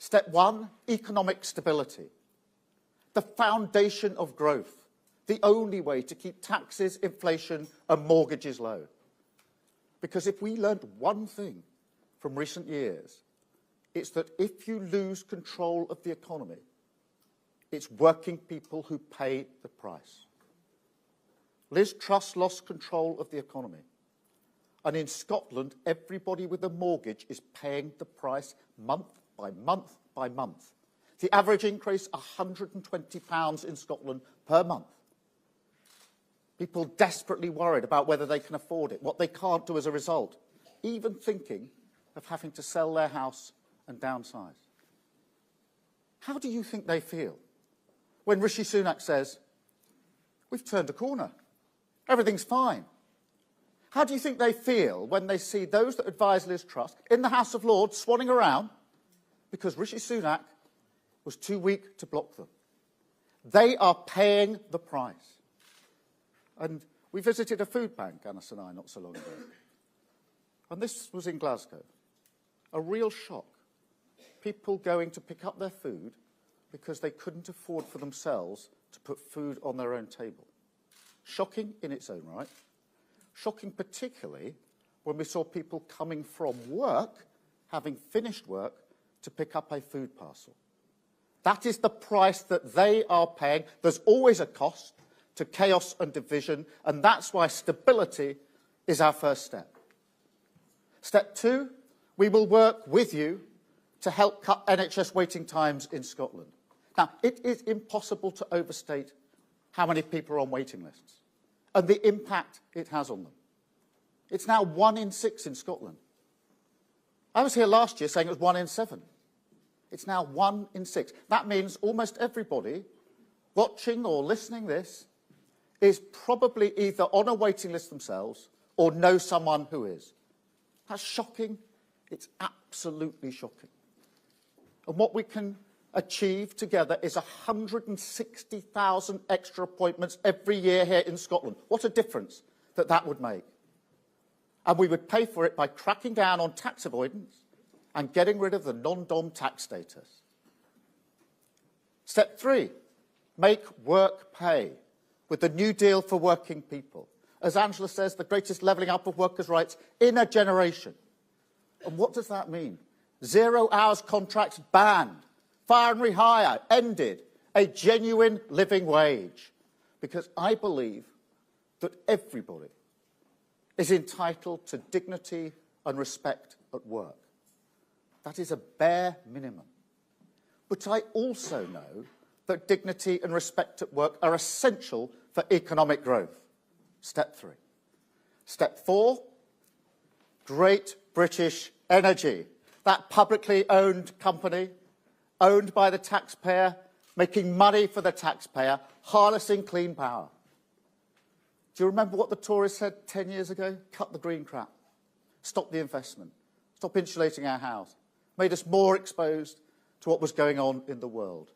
Step one, economic stability. The foundation of growth. The only way to keep taxes, inflation and mortgages low. Because if we learned one thing from recent years, it's that if you lose control of the economy, it's working people who pay the price. Liz Truss lost control of the economy. And in Scotland, everybody with a mortgage is paying the price month by month by month. The average increase, £120 in Scotland per month. People desperately worried about whether they can afford it, what they can't do as a result, even thinking of having to sell their house and downsize. How do you think they feel when Rishi Sunak says, we've turned a corner, everything's fine? How do you think they feel when they see those that advise Liz Truss in the House of Lords swanning around because Rishi Sunak was too weak to block them? They are paying the price. And we visited a food bank, Anna and I, not so long ago. And this was in Glasgow. A real shock. People going to pick up their food because they couldn't afford for themselves to put food on their own table. Shocking in its own right. Shocking particularly when we saw people coming from work, having finished work, to pick up a food parcel. That is the price that they are paying. There's always a cost to chaos and division, and that's why stability is our first step. Step two, we will work with you to help cut NHS waiting times in Scotland. Now, it is impossible to overstate how many people are on waiting lists and the impact it has on them. It's now 1 in 6 in Scotland. I was here last year saying it was 1 in 7. It's now 1 in 6. That means almost everybody watching or listening this is probably either on a waiting list themselves or know someone who is. That's shocking. It's absolutely shocking. And what we can achieve together is 160,000 extra appointments every year here in Scotland. What a difference that would make. And we would pay for it by cracking down on tax avoidance and getting rid of the non-dom tax status. Step three, make work pay with the New Deal for working people. As Angela says, the greatest levelling up of workers' rights in a generation. And what does that mean? 0 hours contracts banned, fire and rehire ended, a genuine living wage. Because I believe that everybody is entitled to dignity and respect at work. That is a bare minimum. But I also know that dignity and respect at work are essential for economic growth. Step three. Step four, Great British Energy, that publicly owned company, owned by the taxpayer, making money for the taxpayer, harnessing clean power. Do you remember what the Tories said 10 years ago? Cut the green crap, stop the investment, stop insulating our house, made us more exposed to what was going on in the world.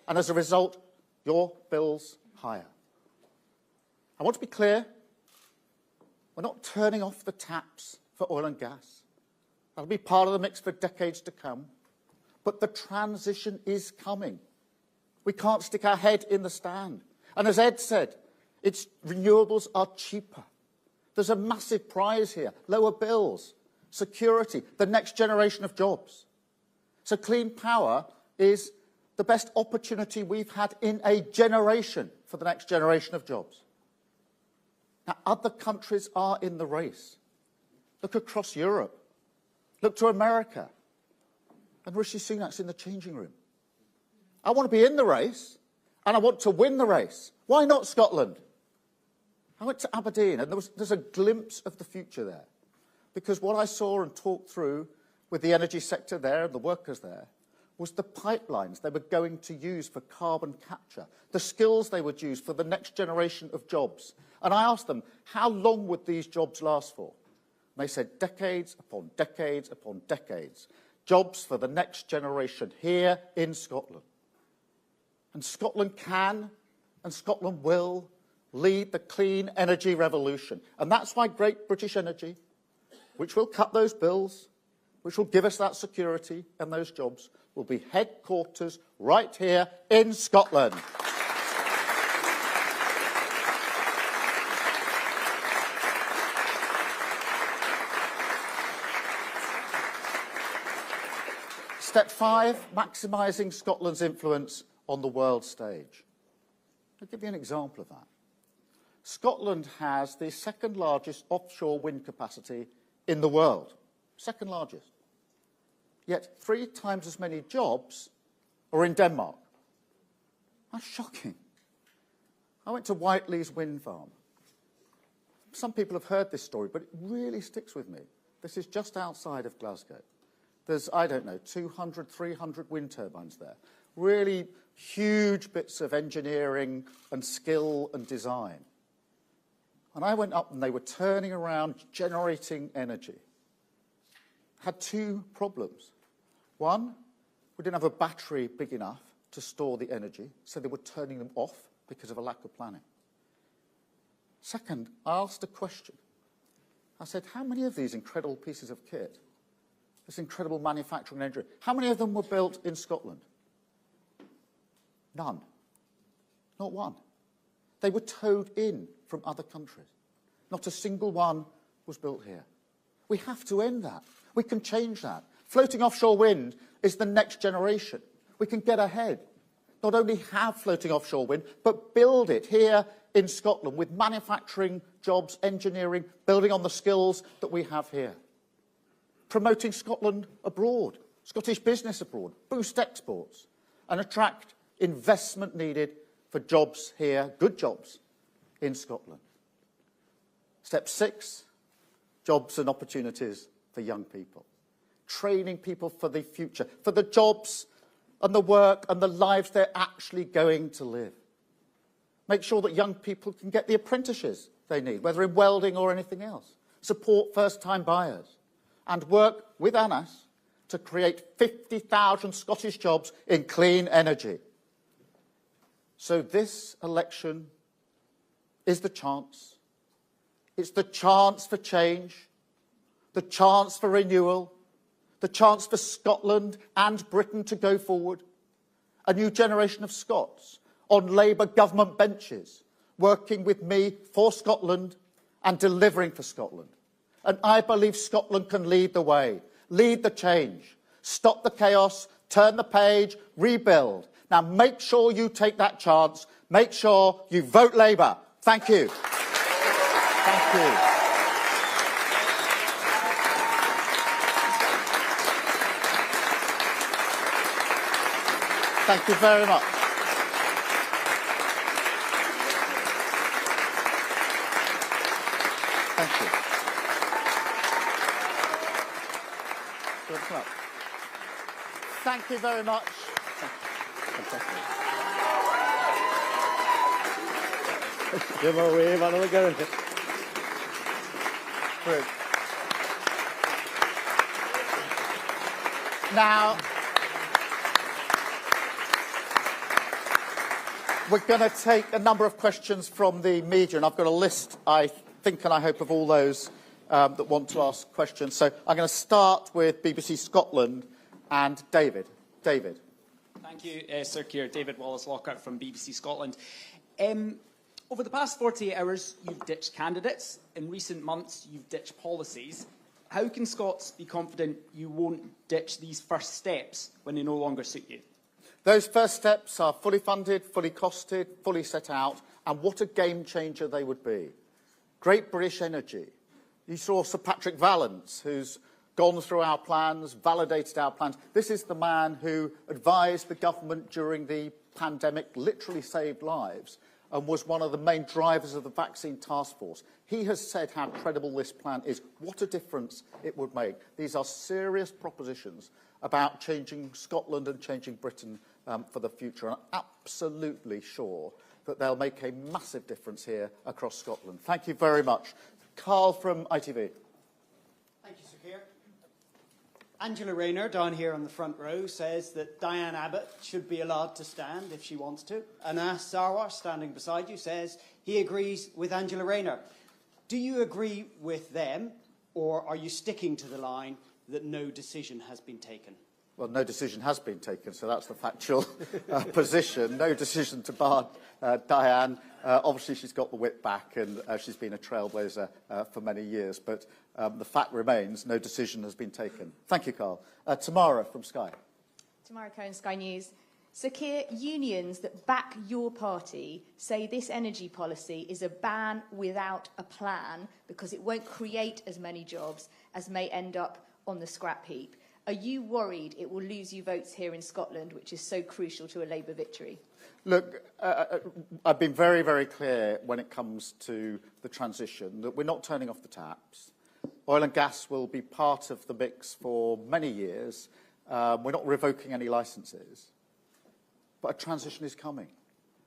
And as a result, your bills higher. I want to be clear, we're not turning off the taps for oil and gas. That'll be part of the mix for decades to come. But the transition is coming. We can't stick our head in the sand. And as Ed said, renewables are cheaper. There's a massive prize here. Lower bills, security, the next generation of jobs. So clean power is the best opportunity we've had in a generation for the next generation of jobs. Now, other countries are in the race. Look across Europe. Look to America. And Rishi Sunak's in the changing room. I want to be in the race, and I want to win the race. Why not Scotland? I went to Aberdeen, and there's a glimpse of the future there. Because what I saw and talked through with the energy sector there and the workers there was the pipelines they were going to use for carbon capture, the skills they would use for the next generation of jobs. And I asked them, how long would these jobs last for? And they said decades upon decades upon decades. Jobs for the next generation here in Scotland. And Scotland can and Scotland will lead the clean energy revolution. And that's why Great British Energy, which will cut those bills, which will give us that security and those jobs, will be headquarters right here in Scotland. Step 5, maximising Scotland's influence on the world stage. I'll give you an example of that. Scotland has the second largest offshore wind capacity in the world. Second largest. Yet 3 times as many jobs are in Denmark. That's shocking. I went to Whiteley's wind farm. Some people have heard this story, but it really sticks with me. This is just outside of Glasgow. There's, I don't know, 200, 300 wind turbines there. Really huge bits of engineering and skill and design. And I went up and they were turning around, generating energy. Had 2 problems. One, we didn't have a battery big enough to store the energy, so they were turning them off because of a lack of planning. Second, I asked a question. I said, how many of these incredible pieces of kit, this incredible manufacturing engineering, how many of them were built in Scotland? None. Not one. They were towed in from other countries. Not a single one was built here. We have to end that. We can change that. Floating offshore wind is the next generation. We can get ahead. Not only have floating offshore wind, but build it here in Scotland with manufacturing jobs, engineering, building on the skills that we have here. Promoting Scotland abroad, Scottish business abroad, boost exports, and attract investment needed for jobs here, good jobs, in Scotland. Step 6, jobs and opportunities for young people. Training people for the future, for the jobs and the work and the lives they're actually going to live. Make sure that young people can get the apprenticeships they need, whether in welding or anything else. Support first-time buyers. And work with Anas to create 50,000 Scottish jobs in clean energy. So this election is the chance. It's the chance for change, the chance for renewal, the chance for Scotland and Britain to go forward. A new generation of Scots on Labour government benches, working with me for Scotland and delivering for Scotland. And I believe Scotland can lead the way, lead the change, stop the chaos, turn the page, rebuild. Now make sure you take that chance. Make sure you vote Labour. Thank you. Thank you. Thank you very much. Thank you. Thank you very much. Fantastic. Give her a wave, another go. Great. Now, we're going to take a number of questions from the media, and I've got a list, I think and I hope, of all those that want to ask questions. So I'm going to start with BBC Scotland and David. David. Thank you, Sir Keir. David Wallace-Lockhart from BBC Scotland. Over the past 48 hours, you've ditched candidates. In recent months, you've ditched policies. How can Scots be confident you won't ditch these first steps when they no longer suit you? Those first steps are fully funded, fully costed, fully set out, and what a game changer they would be. Great British Energy. You saw Sir Patrick Vallance, who's gone through our plans, validated our plans. This is the man who advised the government during the pandemic, literally saved lives, and was one of the main drivers of the vaccine task force. He has said how credible this plan is, what a difference it would make. These are serious propositions about changing Scotland and changing Britain for the future. And I'm absolutely sure that they'll make a massive difference here across Scotland. Thank you very much. Carl from ITV. Thank you, Sir Keir. Angela Rayner, down here on the front row, says that Diane Abbott should be allowed to stand if she wants to. Anas Sarwar, standing beside you, says he agrees with Angela Rayner. Do you agree with them, or are you sticking to the line that no decision has been taken? Well, no decision has been taken, so that's the factual position. No decision to bar Diane. Obviously, she's got the whip back, and she's been a trailblazer for many years. But the fact remains, no decision has been taken. Thank you, Carl. Tamara from Sky. Tamara Cohen, Sky News. So, Keir, unions that back your party say this energy policy is a ban without a plan because it won't create as many jobs as may end up on the scrap heap. Are you worried it will lose you votes here in Scotland, which is so crucial to a Labour victory? Look, I've been very, very clear when it comes to the transition that we're not turning off the taps. Oil and gas will be part of the mix for many years. We're not revoking any licences. But a transition is coming.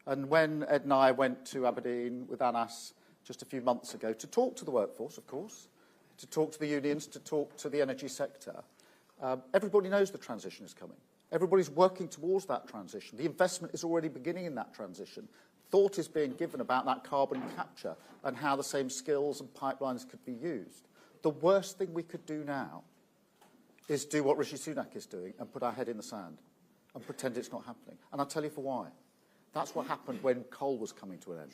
And when Ed and I went to Aberdeen with Anas just a few months ago to talk to the workforce, of course, to talk to the unions, to talk to the energy sector, everybody knows the transition is coming. Everybody's working towards that transition. The investment is already beginning in that transition. Thought is being given about that carbon capture and how the same skills and pipelines could be used. The worst thing we could do now is do what Rishi Sunak is doing and put our head in the sand and pretend it's not happening. And I'll tell you for why. That's what happened when coal was coming to an end.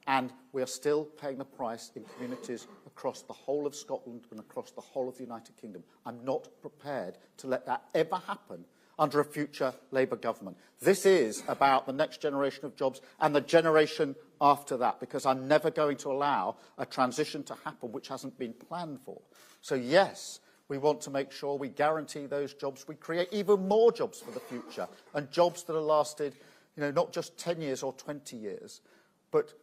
And we are still paying the price in communities across the whole of Scotland and across the whole of the United Kingdom. I'm not prepared to let that ever happen under a future Labour government. This is about the next generation of jobs and the generation after that, because I'm never going to allow a transition to happen which hasn't been planned for. So, yes, we want to make sure we guarantee those jobs. We create even more jobs for the future, and jobs that are lasted, not just 10 years or 20 years, but,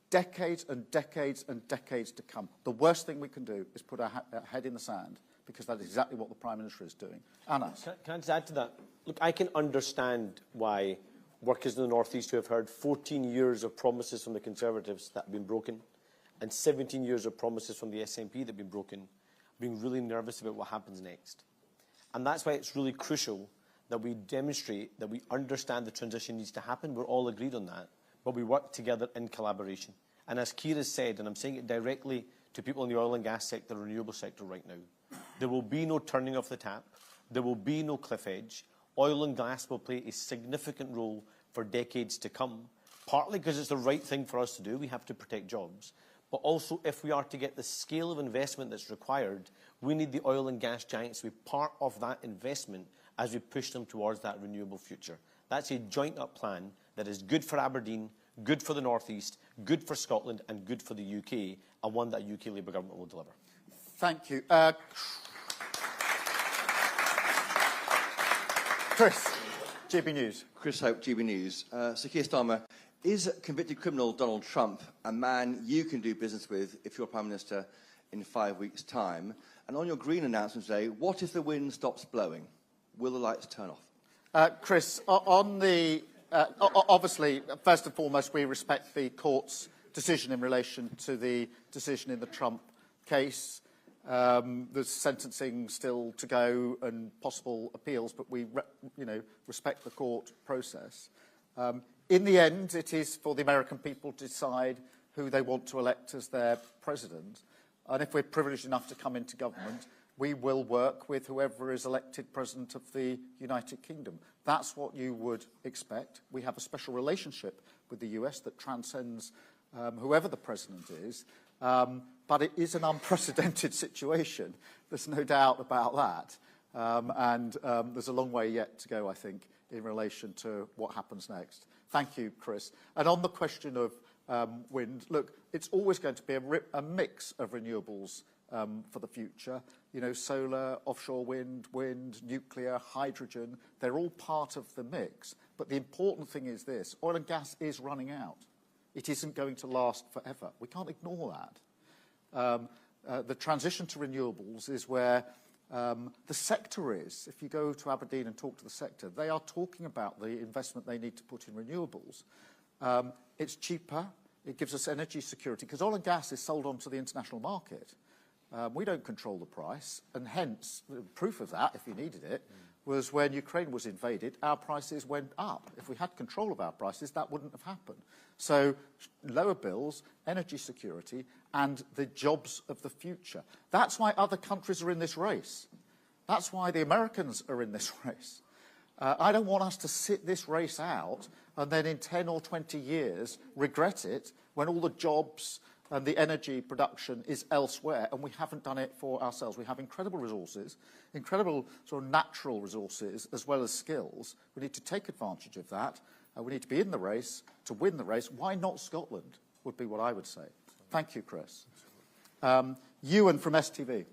decades and decades and decades to come. The worst thing we can do is put our head in the sand, because that is exactly what the Prime Minister is doing. Anna. Can I just add to that? Look, I can understand why workers in the North East who have heard 14 years of promises from the Conservatives that have been broken and 17 years of promises from the SNP that have been broken, being really nervous about what happens next. And that's why it's really crucial that we demonstrate that we understand the transition needs to happen. We're all agreed on that. But we work together in collaboration. And as Keir has said, and I'm saying it directly to people in the oil and gas sector, the renewable sector right now, there will be no turning off the tap. There will be no cliff edge. Oil and gas will play a significant role for decades to come, partly because it's the right thing for us to do. We have to protect jobs. But also, if we are to get the scale of investment that's required, we need the oil and gas giants to be part of that investment as we push them towards that renewable future. That's a joint-up plan that is good for Aberdeen, good for the North East, good for Scotland and good for the UK, and one that UK Labour government will deliver. Thank you. Chris, GB News. Chris Hope, GB News. Sir Keir Starmer, is convicted criminal Donald Trump a man you can do business with if you're Prime Minister in 5 weeks' time? And on your Green announcement today, what if the wind stops blowing? Will the lights turn off? Chris, on the... obviously, first and foremost, we respect the court's decision in relation to the decision in the Trump case. There's sentencing still to go and possible appeals, but we respect the court process. In the end, it is for the American people to decide who they want to elect as their president. And if we're privileged enough to come into government, we will work with whoever is elected President of the United Kingdom. That's what you would expect. We have a special relationship with the US that transcends whoever the President is. But it is an unprecedented situation. There's no doubt about that. And there's a long way yet to go, I think, in relation to what happens next. Thank you, Chris. And on the question of wind, look, it's always going to be a mix of renewables for the future. Solar, offshore wind, nuclear, hydrogen, they're all part of the mix. But the important thing is this: oil and gas is running out. It isn't going to last forever. We can't ignore that. The transition to renewables is where the sector is. If you go to Aberdeen and talk to the sector, they are talking about the investment they need to put in renewables. It's cheaper. It gives us energy security, because oil and gas is sold onto the international market. We don't control the price, and hence, proof of that, if you needed it, was when Ukraine was invaded, our prices went up. If we had control of our prices, that wouldn't have happened. So lower bills, energy security, and the jobs of the future. That's why other countries are in this race. That's why the Americans are in this race. I don't want us to sit this race out and then in 10 or 20 years regret it when all the jobs and the energy production is elsewhere and we haven't done it for ourselves. We have incredible resources, incredible sort of natural resources as well as skills. We need to take advantage of that. We need to be in the race to win the race. Why not Scotland would be what I would say. Thank you, Chris. Ewan from STV.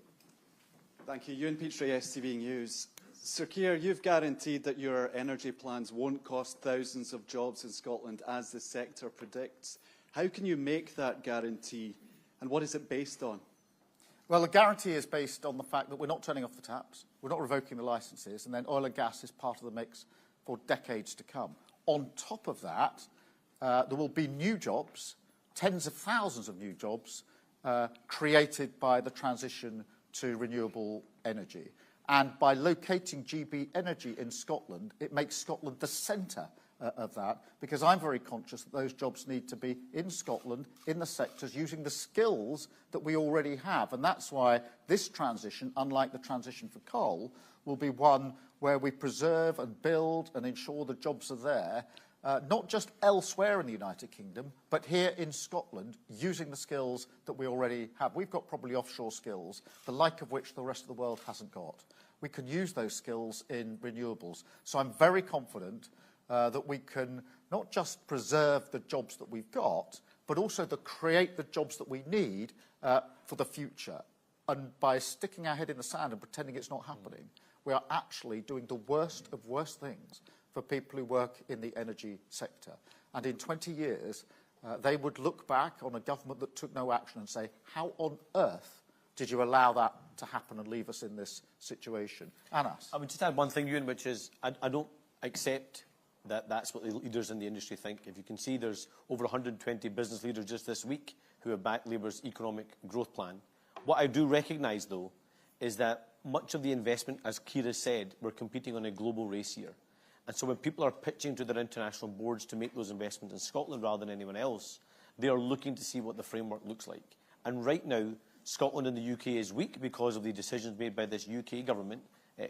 Thank you. Ewan Petrie, STV News. Sir Keir, you've guaranteed that your energy plans won't cost thousands of jobs in Scotland, as the sector predicts. How can you make that guarantee, and what is it based on? Well, the guarantee is based on the fact that we're not turning off the taps, we're not revoking the licences, and then oil and gas is part of the mix for decades to come. On top of that, there will be new jobs, tens of thousands of new jobs, created by the transition to renewable energy. And by locating GB Energy in Scotland, it makes Scotland the centre of that, because I'm very conscious that those jobs need to be in Scotland, in the sectors, using the skills that we already have. And that's why this transition, unlike the transition for coal, will be one where we preserve and build and ensure the jobs are there, not just elsewhere in the United Kingdom, but here in Scotland, using the skills that we already have. We've got probably offshore skills, the like of which the rest of the world hasn't got. We can use those skills in renewables. So I'm very confident that we can not just preserve the jobs that we've got, but also to create the jobs that we need for the future. And by sticking our head in the sand and pretending it's not happening, we are actually doing the worst of worst things for people who work in the energy sector. And in 20 years, they would look back on a government that took no action and say, how on earth did you allow that to happen and leave us in this situation? Anas? I would just add one thing, Ewan, which is I don't accept that that's what the leaders in the industry think. If you can see, there's over 120 business leaders just this week who have backed Labour's economic growth plan. What I do recognise, though, is that much of the investment, as Keir has said, we're competing on a global race here. And so when people are pitching to their international boards to make those investments in Scotland rather than anyone else, they are looking to see what the framework looks like. And right now, Scotland and the UK is weak because of the decisions made by this UK government,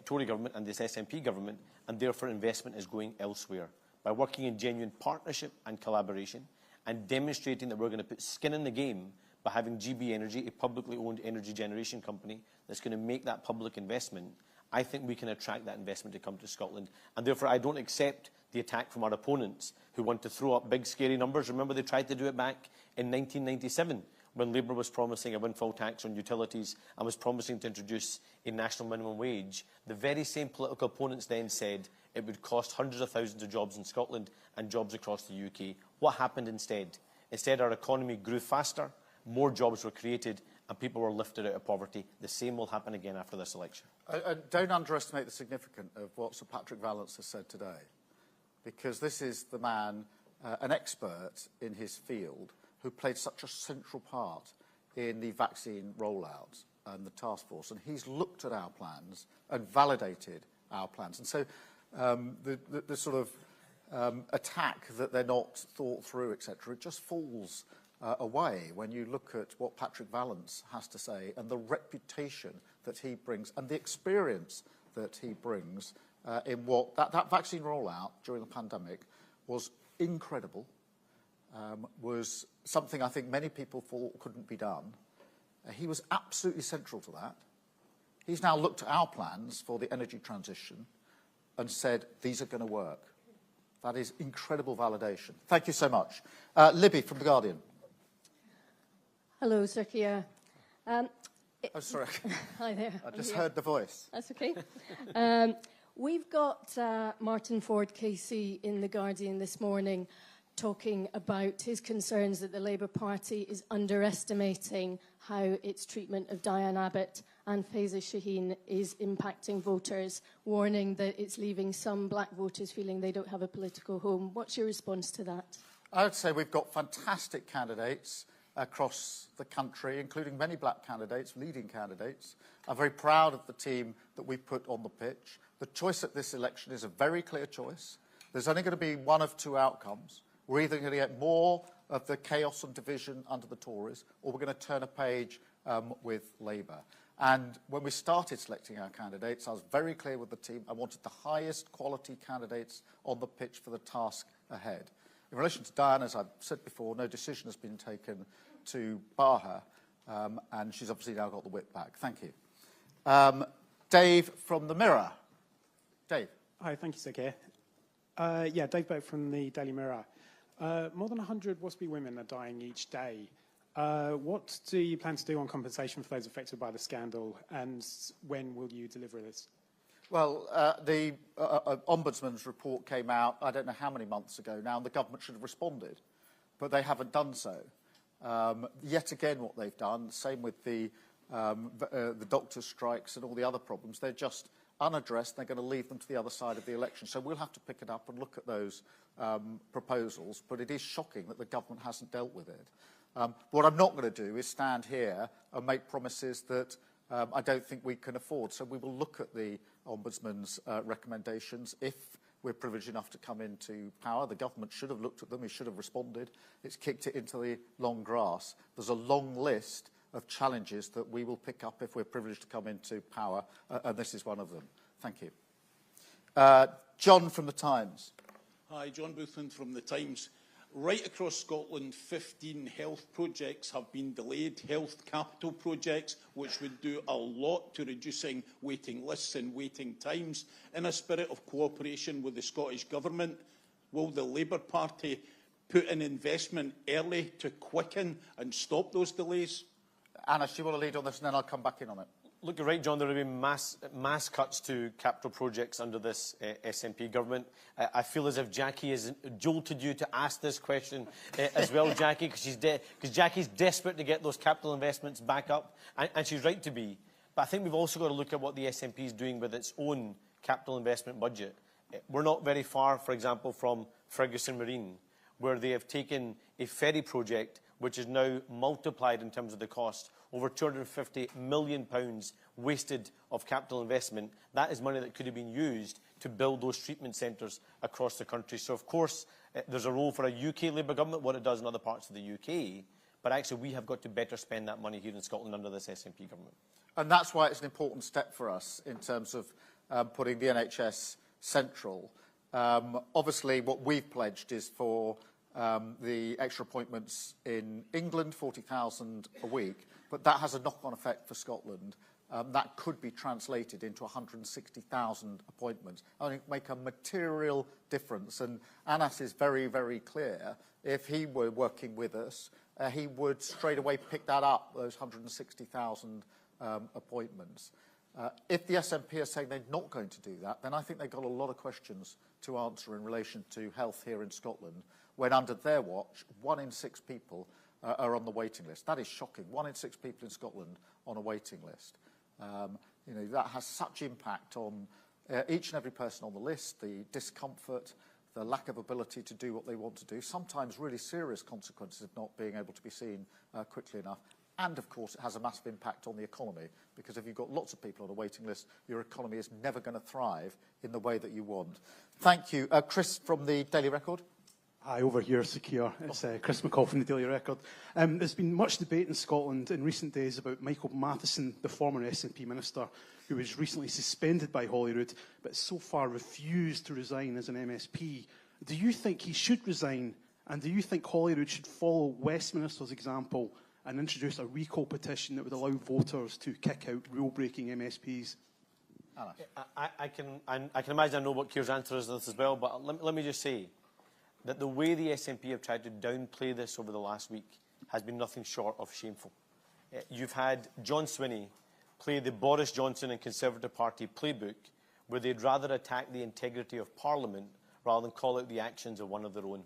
Tory government and this SNP government, and therefore investment is going elsewhere. By working in genuine partnership and collaboration and demonstrating that we're going to put skin in the game by having GB Energy, a publicly owned energy generation company that's going to make that public investment, I think we can attract that investment to come to Scotland. And therefore, I don't accept the attack from our opponents who want to throw up big, scary numbers. Remember, they tried to do it back in 1997 when Labour was promising a windfall tax on utilities and was promising to introduce a national minimum wage. The very same political opponents then said it would cost hundreds of thousands of jobs in Scotland and jobs across the UK. What happened instead? Instead, our economy grew faster, more jobs were created, and people were lifted out of poverty. The same will happen again after this election. Don't underestimate the significance of what Sir Patrick Vallance has said today, because this is the man, an expert in his field, who played such a central part in the vaccine rollout and the task force. And he's looked at our plans and validated our plans. And so the sort of attack that they're not thought through, etc., it just falls away when you look at what Patrick Vallance has to say and the reputation that he brings and the experience that he brings in what that vaccine rollout during the pandemic was incredible, was something I think many people thought couldn't be done. He was absolutely central to that. He's now looked at our plans for the energy transition and said, these are going to work. That is incredible validation. Thank you so much. Libby from The Guardian. Hello, Sir Keir. Oh, sorry. Hi there. I just heard the voice. That's okay. We've got Martin Ford KC in The Guardian this morning talking about his concerns that the Labour Party is underestimating how its treatment of Diane Abbott and Faiza Shaheen is impacting voters, warning that it's leaving some black voters feeling they don't have a political home. What's your response to that? I would say we've got fantastic candidates across the country, including many black candidates, leading candidates. I'm very proud of the team that we've put on the pitch. The choice at this election is a very clear choice. There's only going to be one of two outcomes. We're either going to get more of the chaos and division under the Tories, or we're going to turn a page with Labour. And when we started selecting our candidates, I was very clear with the team. I wanted the highest quality candidates on the pitch for the task ahead. In relation to Diane, as I've said before, no decision has been taken to bar her, and she's obviously now got the whip back. Thank you. Dave from the Mirror. Dave. Hi, thank you, Sir Keir. Dave Boat from the Daily Mirror. More than 100 WASPy women are dying each day. What do you plan to do on compensation for those affected by the scandal, and when will you deliver this? Well, the Ombudsman's report came out, I don't know how many months ago now, and the government should have responded, but they haven't done so. Yet again, what they've done, same with the doctors' strikes and all the other problems, they're just unaddressed. They're going to leave them to the other side of the election. So we'll have to pick it up and look at those proposals, but it is shocking that the government hasn't dealt with it. What I'm not going to do is stand here and make promises that I don't think we can afford. So we will look at the Ombudsman's recommendations if we're privileged enough to come into power. The government should have looked at them. It should have responded. It's kicked it into the long grass. There's a long list of challenges that we will pick up if we're privileged to come into power, and this is one of them. Thank you. John from The Times. Hi, John Boothland from The Times. Right across Scotland, 15 health projects have been delayed, health capital projects, which would do a lot to reducing waiting lists and waiting times. In a spirit of cooperation with the Scottish Government, will the Labour Party put in investment early to quicken and stop those delays? Anna, do you want to lead on this, and then I'll come back in on it? Look, you're right, John. There have been mass cuts to capital projects under this SNP government. I feel as if Jackie has jolted you to ask this question as well, Jackie, because Jackie's desperate to get those capital investments back up, and she's right to be. But I think we've also got to look at what the SNP is doing with its own capital investment budget. We're not very far, for example, from Ferguson Marine, where they have taken a ferry project which is now multiplied in terms of the cost, over £250 million wasted of capital investment. That is money that could have been used to build those treatment centres across the country. So, of course, there's a role for a UK Labour government, what it does in other parts of the UK, but actually we have got to better spend that money here in Scotland under this SNP government. And that's why it's an important step for us in terms of putting the NHS central. Obviously, what we've pledged is for the extra appointments in England, 40,000 a week, but that has a knock-on effect for Scotland. That could be translated into 160,000 appointments. I think make a material difference. And Anas is very, very clear. If he were working with us, he would straight away pick that up, those 160,000 appointments. If the SNP are saying they're not going to do that, then I think they've got a lot of questions to answer in relation to health here in Scotland, when under their watch, 1 in 6 people are on the waiting list. That is shocking. 1 in 6 people in Scotland on a waiting list. That has such impact on each and every person on the list, the discomfort, the lack of ability to do what they want to do, sometimes really serious consequences of not being able to be seen quickly enough. And, of course, it has a massive impact on the economy, because if you've got lots of people on a waiting list, your economy is never going to thrive in the way that you want. Thank you. Chris from the Daily Record. Hi, over here, Sir Keir. It's Chris McCall from the Daily Record. There's been much debate in Scotland in recent days about Michael Matheson, the former SNP minister, who was recently suspended by Holyrood, but so far refused to resign as an MSP. Do you think he should resign, and do you think Holyrood should follow Westminster's example and introduce a recall petition that would allow voters to kick out rule-breaking MSPs? I can imagine I know what Keir's answer is to this as well, but let me just say that the way the SNP have tried to downplay this over the last week has been nothing short of shameful. You've had John Swinney play the Boris Johnson and Conservative Party playbook, where they'd rather attack the integrity of Parliament rather than call out the actions of one of their own.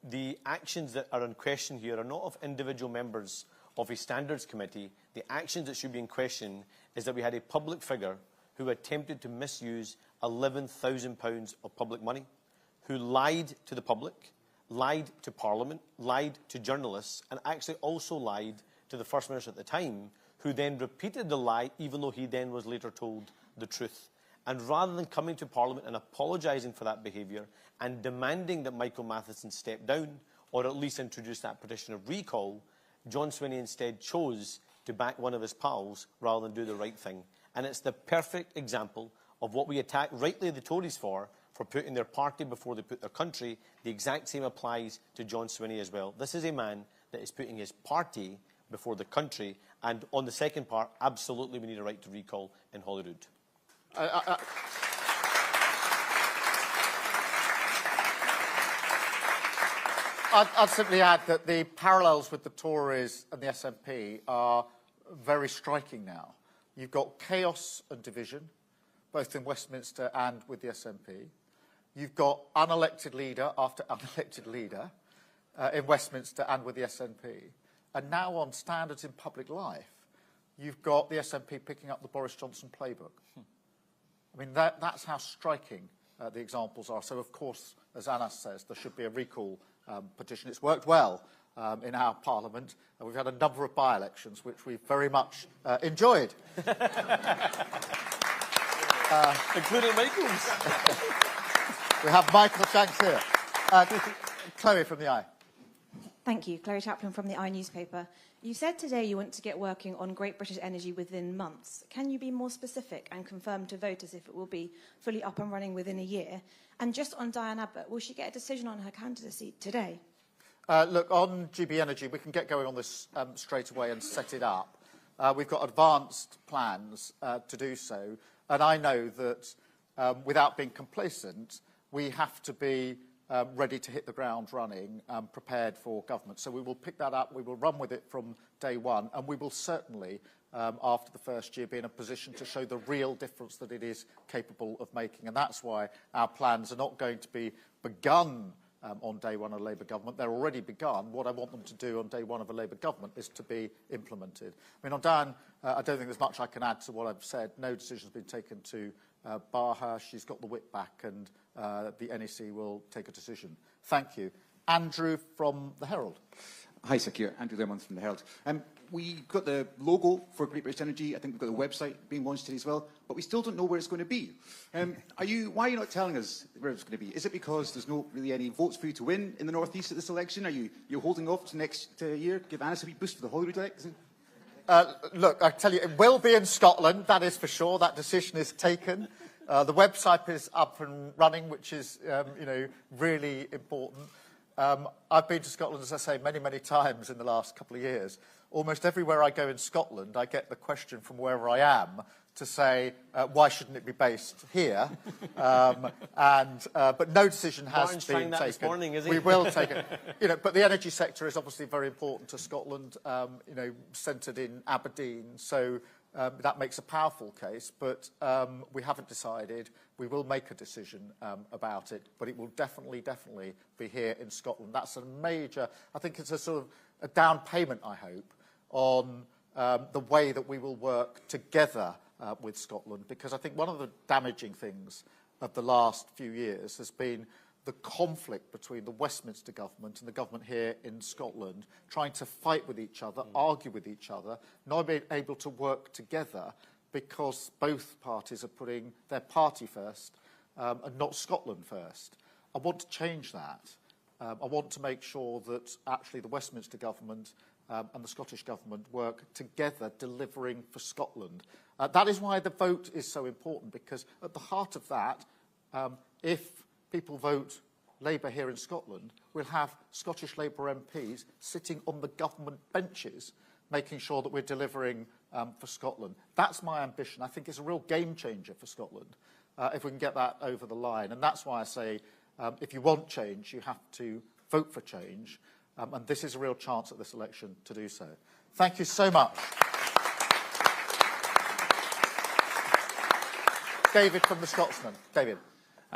The actions that are in question here are not of individual members of a standards committee. The actions that should be in question is that we had a public figure who attempted to misuse £11,000 of public money, who lied to the public, lied to Parliament, lied to journalists, and actually also lied to the First Minister at the time, who then repeated the lie, even though he then was later told the truth. And rather than coming to Parliament and apologising for that behaviour and demanding that Michael Matheson step down, or at least introduce that petition of recall, John Swinney instead chose to to back one of his pals rather than do the right thing. And it's the perfect example of what we attack rightly the Tories for putting their party before they put their country. The exact same applies to John Swinney as well. This is a man that is putting his party before the country. And on the second part, absolutely we need a right to recall in Holyrood. I'd simply add that the parallels with the Tories and the SNP are very striking now. You've got chaos and division, both in Westminster and with the SNP. You've got unelected leader after unelected leader in Westminster and with the SNP. And now on standards in public life, you've got the SNP picking up the Boris Johnson playbook. I mean, that's how striking the examples are. So, of course, as Anas says, there should be a recall petition. It's worked well in our Parliament. And we've had a number of by-elections, which we've very much enjoyed. Including Michael's. We have Michael Shanks here. Chloe from the Eye. Thank you. Chloe Chaplin from the Eye newspaper. You said today you want to get working on Great British Energy within months. Can you be more specific and confirm to voters if it will be fully up and running within a year? And just on Diane Abbott, will she get a decision on her candidacy today? Look, on GB Energy, we can get going on this straight away and set it up. We've got advanced plans to do so. And I know that without being complacent, we have to be ready to hit the ground running, prepared for government. So we will pick that up, we will run with it from day one, and we will certainly, after the first year, be in a position to show the real difference that it is capable of making. And that's why our plans are not going to be begun on day one of a Labour government. They're already begun. What I want them to do on day one of a Labour government is to be implemented. I mean, on Diane, I don't think there's much I can add to what I've said. No decision's been taken to bar her. She's got the whip back, and the NEC will take a decision. Thank you. Andrew from The Herald. Hi, Sir Keir. Andrew Lemon from The Herald. We've got the logo for Great British Energy. I think we've got the website being launched today as well, but we still don't know where it's going to be. Why are you not telling us where it's going to be? Is it because there's not really any votes for you to win in the North East at this election? Are you holding off to next year? Give Anas a wee boost for the Holyrood election? Look, I tell you, it will be in Scotland, that is for sure. That decision is taken. The website is up and running, which is, really important. I've been to Scotland, as I say, many, many times in the last couple of years. Almost everywhere I go in Scotland, I get the question from wherever I am to say, why shouldn't it be based here? But no decision has been taken. This morning, is he? We will take it. But the energy sector is obviously very important to Scotland, centred in Aberdeen. So that makes a powerful case. But we haven't decided. We will make a decision about it. But it will definitely be here in Scotland. That's a major, I think it's a sort of a down payment, I hope, on the way that we will work together with Scotland, because I think one of the damaging things of the last few years has been the conflict between the Westminster government and the government here in Scotland, trying to fight with each other, argue with each other, not being able to work together because both parties are putting their party first and not Scotland first. I want to change that. I want to make sure that actually the Westminster government and the Scottish government work together, delivering for Scotland. That is why the vote is so important, because at the heart of that, if people vote Labour here in Scotland, we'll have Scottish Labour MPs sitting on the government benches, making sure that we're delivering for Scotland. That's my ambition. I think it's a real game changer for Scotland if we can get that over the line. And that's why I say, if you want change, you have to vote for change. And this is a real chance at this election to do so. Thank you so much. David from The Scotsman. David.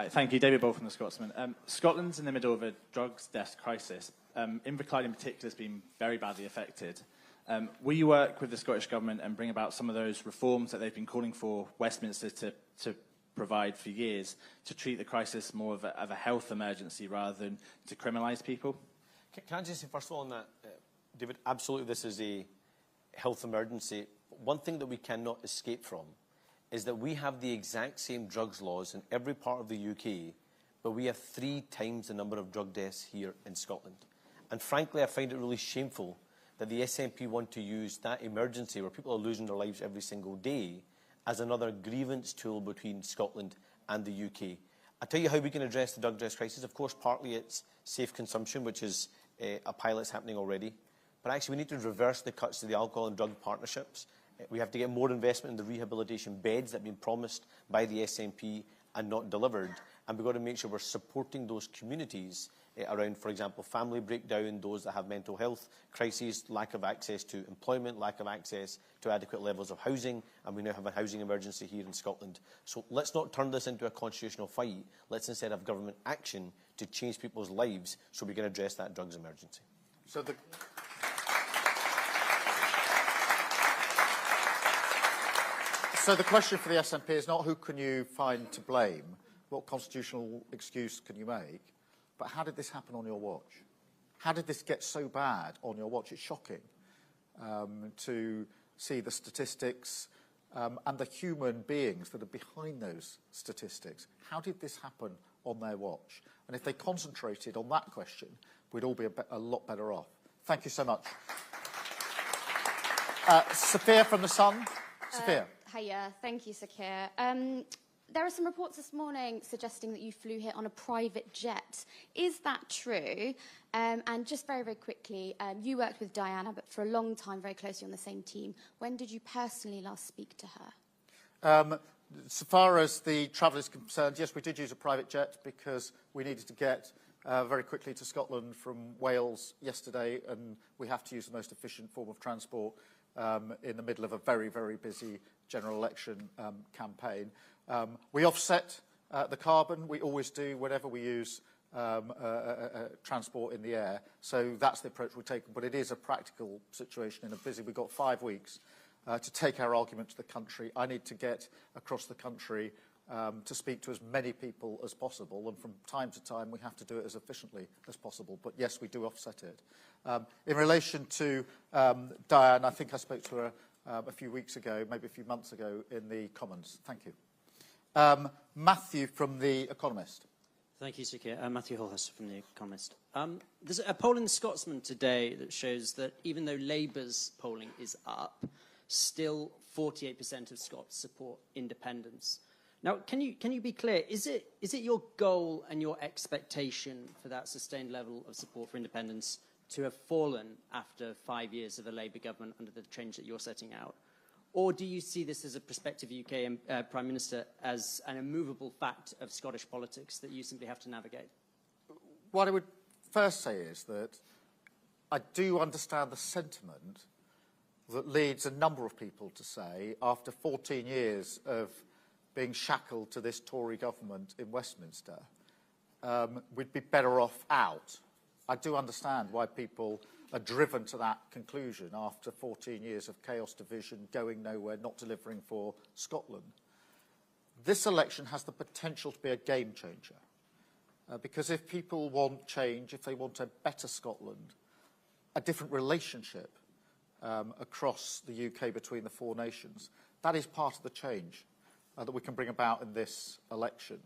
Thank you, David Ball from The Scotsman. Scotland's in the middle of a drugs death crisis. Inverclyde in particular has been very badly affected. Will you work with the Scottish Government and bring about some of those reforms that they've been calling for Westminster to provide for years, to treat the crisis more of a health emergency rather than to criminalise people? Can I just say, first of all, on that, David, absolutely this is a health emergency. One thing that we cannot escape from is that we have the exact same drugs laws in every part of the UK, but we have 3 times the number of drug deaths here in Scotland. And frankly, I find it really shameful that the SNP want to use that emergency, where people are losing their lives every single day, as another grievance tool between Scotland and the UK. I'll tell you how we can address the drug death crisis. Of course, partly it's safe consumption, which is a pilot's happening already. But actually, we need to reverse the cuts to the alcohol and drug partnerships. We have to get more investment in the rehabilitation beds that have been promised by the SNP and not delivered. And we've got to make sure we're supporting those communities around, for example, family breakdown, those that have mental health crises, lack of access to employment, lack of access to adequate levels of housing, and we now have a housing emergency here in Scotland. So let's not turn this into a constitutional fight. Let's instead have government action to change people's lives so we can address that drugs emergency. So the question for the SNP is not who can you find to blame, what constitutional excuse can you make, but how did this happen on your watch? How did this get so bad on your watch? It's shocking to see the statistics and the human beings that are behind those statistics. How did this happen on their watch? And if they concentrated on that question, we'd all be a lot better off. Thank you so much. Sophia from The Sun. Sophia. Hiya, thank you, Sir Keir. There are some reports this morning suggesting that you flew here on a private jet. Is that true? And just very, very quickly, you worked with Diane Abbott for a long time, very closely on the same team. When did you personally last speak to her? So far as the travel is concerned, yes, we did use a private jet because we needed to get very quickly to Scotland from Wales yesterday, and we have to use the most efficient form of transport in the middle of a very, very busy general election campaign. We offset the carbon. We always do whenever we use transport in the air. So that's the approach we're taking. But it is a practical situation in a busy. We've got 5 weeks to take our argument to the country. I need to get across the country to speak to as many people as possible. And from time to time, we have to do it as efficiently as possible. But yes, we do offset it. In relation to Diane, I think I spoke to her a few weeks ago, maybe a few months ago, in the Commons. Thank you. Matthew from The Economist. Thank you, Sir Keir. Matthew Holhurst from The Economist. There's a poll in Scotsman today that shows that even though Labour's polling is up, still 48% of Scots support independence. Now, can you be clear? Is it your goal and your expectation for that sustained level of support for independence to have fallen after 5 years of a Labour government under the change that you're setting out? Or do you see this as a prospective UK Prime Minister as an immovable fact of Scottish politics that you simply have to navigate? What I would first say is that I do understand the sentiment that leads a number of people to say, after 14 years of being shackled to this Tory government in Westminster, we'd be better off out. I do understand why people are driven to that conclusion after 14 years of chaos, division, going nowhere, not delivering for Scotland. This election has the potential to be a game changer. Because if people want change, if they want a better Scotland, a different relationship across the UK between the four nations, that is part of the change that we can bring about in this election.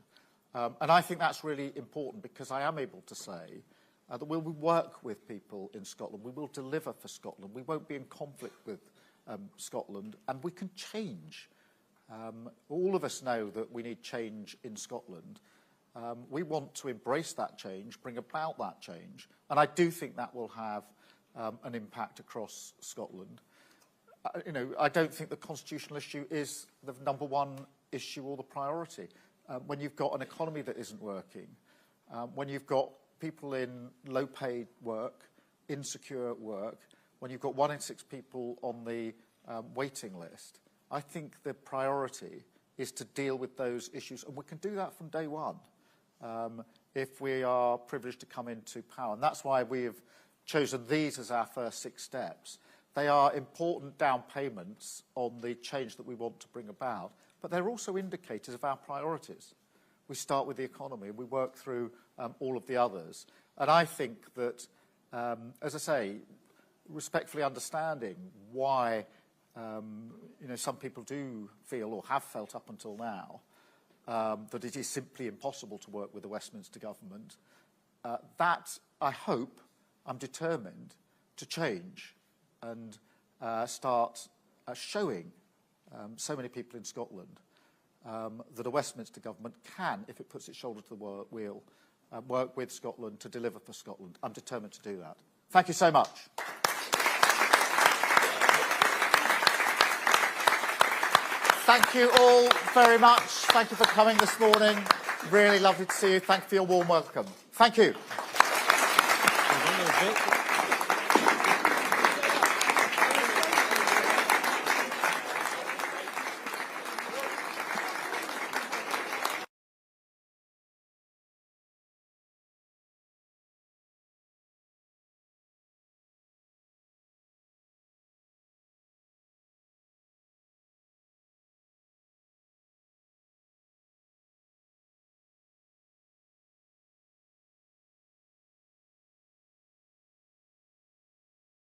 And I think that's really important because I am able to say that we'll work with people in Scotland. We will deliver for Scotland. We won't be in conflict with Scotland, and we can change. All of us know that we need change in Scotland. We want to embrace that change, bring about that change, and I do think that will have an impact across Scotland. I don't think the constitutional issue is the number one issue or the priority. When you've got an economy that isn't working, when you've got people in low-paid work, insecure work, when you've got 1 in 6 people on the waiting list, I think the priority is to deal with those issues. And we can do that from day one if we are privileged to come into power. And that's why we have chosen these as our first 6 steps. They are important down payments on the change that we want to bring about, but they're also indicators of our priorities. We start with the economy, we work through all of the others. And I think that, as I say, respectfully understanding why some people do feel or have felt up until now that it is simply impossible to work with the Westminster government, that I hope I'm determined to change and start showing so many people in Scotland that a Westminster government can, if it puts its shoulder to the wheel, work with Scotland to deliver for Scotland. I'm determined to do that. Thank you so much. Thank you all very much. Thank you for coming this morning. Really lovely to see you. Thank you for your warm welcome. Thank you.